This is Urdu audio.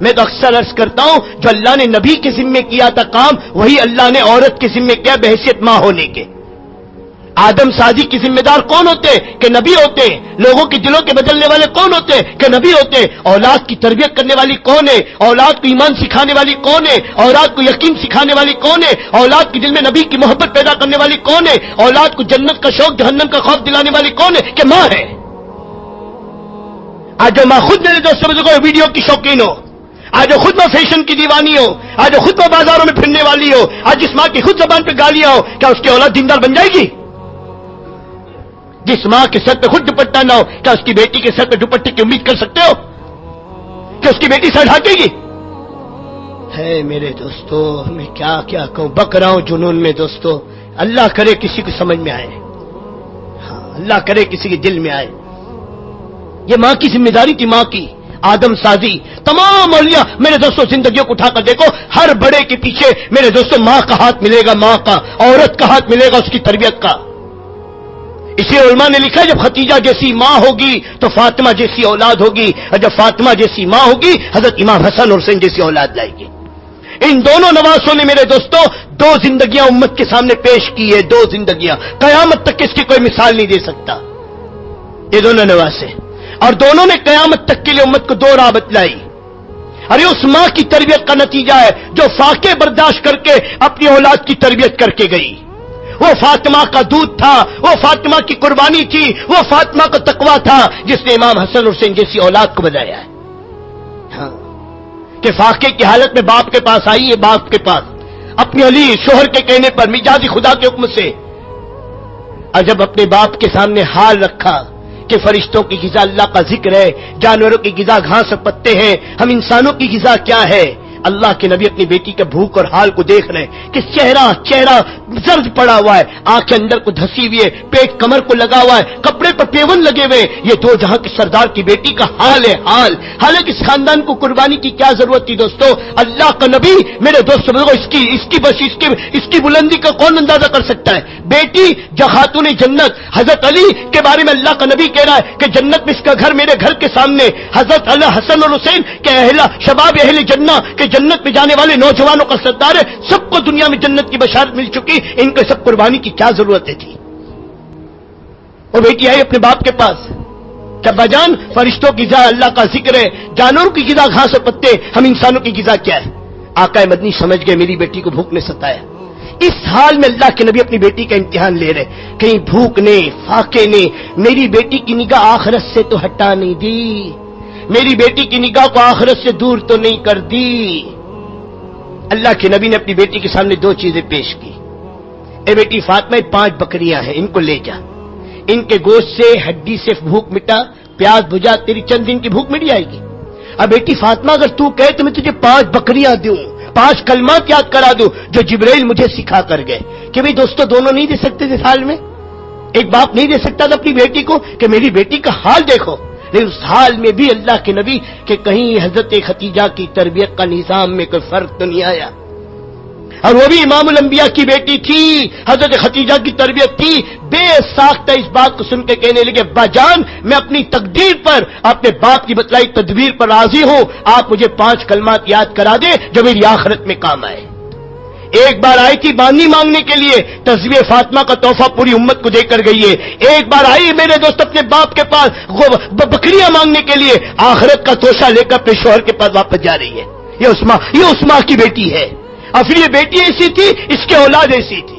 میں تو اکثر عرض کرتا ہوں جو اللہ نے نبی کے ذمے کیا تھا کام وہی اللہ نے عورت کے ذمے کیا بحیثیت ماں ہونے کے۔ آدم سازی کی ذمہ دار کون ہوتے کہ نبی ہوتے؟ لوگوں کے دلوں کے بدلنے والے کون ہوتے کہ نبی ہوتے؟ اولاد کی تربیت کرنے والی کون ہے؟ اولاد کو ایمان سکھانے والی کون ہے؟ اولاد کو یقین سکھانے والی کون ہے؟ اولاد کے دل میں نبی کی محبت پیدا کرنے والی کون ہے؟ اولاد کو جنت کا شوق جہنم کا خوف دلانے والی کون ہے؟ کہ ماں ہے۔ آج جو ماں خود میرے دوستوں میں ویڈیو کی شوقین ہو، آج جو خود میں فیشن کی دیوانی ہو، آج جو خود میں بازاروں میں پھرنے والی ہو، آج جس ماں کی خود زبان پہ گالیاں ہو، کیا اس کی اولاد دیندار بن جائے گی؟ جس ماں کے سر پہ خود دوپٹہ نہ ہو کیا اس کی بیٹی کے سر پہ دوپٹے کی امید کر سکتے ہو کہ اس کی بیٹی سر ڈھانکے گی؟ ہے میرے دوستو، میں کیا کہوں، بک رہا ہوں جنون میں دوستو۔ اللہ کرے کسی کو سمجھ میں آئے، ہاں اللہ کرے کسی کے دل میں آئے۔ یہ ماں کی ذمہ داری تھی، ماں کی آدم سازی۔ تمام اولیاء میرے دوستوں زندگیوں کو اٹھا کر دیکھو، ہر بڑے کے پیچھے میرے دوستوں ماں کا ہاتھ ملے گا، ماں کا، عورت کا ہاتھ ملے گا اس کی تربیت کا۔ اسی علماء نے لکھا ہے جب ختیجہ جیسی ماں ہوگی تو فاطمہ جیسی اولاد ہوگی، اور جب فاطمہ جیسی ماں ہوگی حضرت امام حسن اور حسین جیسی اولاد لائے گی۔ ان دونوں نواسوں نے میرے دوستوں دو زندگیاں امت کے سامنے پیش کی ہے، دو زندگیاں، قیامت تک اس کی کوئی مثال نہیں دے سکتا یہ دونوں نواسے، اور دونوں نے قیامت تک کے لیے امت کو دو راہ بتلائی۔ ارے اس ماں کی تربیت کا نتیجہ ہے جو فاقے برداشت کر کے اپنی اولاد کی تربیت کر کے گئی۔ وہ فاطمہ کا دودھ تھا، وہ فاطمہ کی قربانی تھی، وہ فاطمہ کا تقویٰ تھا جس نے امام حسن حسین جیسی اولاد کو بنایا ہے۔ ہاں کہ فاقے کی حالت میں باپ کے پاس آئی ہے، باپ کے پاس اپنے علی شوہر کے کہنے پر مجاز خدا کے حکم سے، اور جب اپنے باپ کے سامنے حال رکھا کہ فرشتوں کی غذا اللہ کا ذکر ہے، جانوروں کی غذا گھاس اور پتے ہیں، ہم انسانوں کی غذا کیا ہے؟ اللہ کے نبی اپنی بیٹی کے بھوک اور حال کو دیکھ رہے ہیں کہ چہرہ زرد پڑا ہوا ہے، آنکھیں اندر کو دھسی ہوئی ہے، پیٹ کمر کو لگا ہوا ہے، کپڑے پر پیون لگے ہوئے، یہ دو جہاں کے سردار کی بیٹی کا حال ہے حال۔ حالانکہ اس خاندان کو قربانی کی کیا ضرورت تھی دوستو؟ اللہ کا نبی میرے دوستوں اس کی بلندی کا کون اندازہ کر سکتا ہے؟ بیٹی جو خاتون جنت حضرت علی کے بارے میں اللہ کا نبی کہہ رہا ہے کہ جنت میں اس کا گھر میرے گھر کے سامنے، حضرت حسن اور حسین کے شباب اہل جنہ کے جنت میں جانے والے نوجوانوں کا سردار ہے، سب کو دنیا میں جنت کی بشارت مل چکی، ان کو سب قربانی کی کیا ضرورت تھی؟ وہ بیٹی آئی اپنے باپ کے پاس کہ ابا جان فرشتوں کی غذا اللہ کا ذکر ہے، جانوروں کی غذا گھاس اور پتے، ہم انسانوں کی غذا کیا ہے؟ آقا مدنی سمجھ گئے میری بیٹی کو بھوک نے ستایا۔ اس حال میں اللہ کے نبی اپنی بیٹی کا امتحان لے رہے، کہیں بھوک نے فاقے نے میری بیٹی کی نگاہ آخرت سے تو ہٹا نہیں دی، میری بیٹی کی نگاہ کو آخرت سے دور تو نہیں کر دی۔ اللہ کے نبی نے اپنی بیٹی کے سامنے دو چیزیں پیش کی۔ اے بیٹی فاطمہ 5 بکریاں ہیں، ان کو لے جا، ان کے گوشت سے ہڈی سے بھوک مٹا، پیاس بجھا، تیری چند دن کی بھوک مٹ جائے گی۔ اب بیٹی فاطمہ اگر تو کہے تو میں تجھے 5 بکریاں دوں، 5 کلمات یاد کرا دوں جو جبرائیل مجھے سکھا کر گئے کہ بھئی دوستو دونوں نہیں دے سکتے تھے حال میں، ایک باپ نہیں دے سکتا تھا اپنی بیٹی کو کہ میری بیٹی کا حال دیکھو، لیکن اس حال میں بھی اللہ کے نبی کہ کہیں حضرت ختیجہ کی تربیت کا نظام میں کوئی فرق تو نہیں آیا، اور وہ بھی امام الانبیاء کی بیٹی تھی، حضرت ختیجہ کی تربیت تھی، بے ساختہ اس بات کو سن کے کہنے لگے با جان میں اپنی تقدیر پر اپنے باپ کی بتلائی تدبیر پر راضی ہوں، آپ مجھے 5 کلمات یاد کرا دیں جو میری آخرت میں کام آئے۔ ایک بار آئی تھی بانی مانگنے کے لیے، تزویج فاطمہ کا تحفہ پوری امت کو دے کر گئی ہے، ایک بار آئی میرے دوست اپنے باپ کے پاس بکریاں مانگنے کے لیے، آخرت کا توشہ لے کر اپنے شوہر کے پاس واپس جا رہی ہے۔ یہ اس ماں کی بیٹی ہے، اور پھر یہ بیٹی ایسی تھی، اس کے اولاد ایسی تھی۔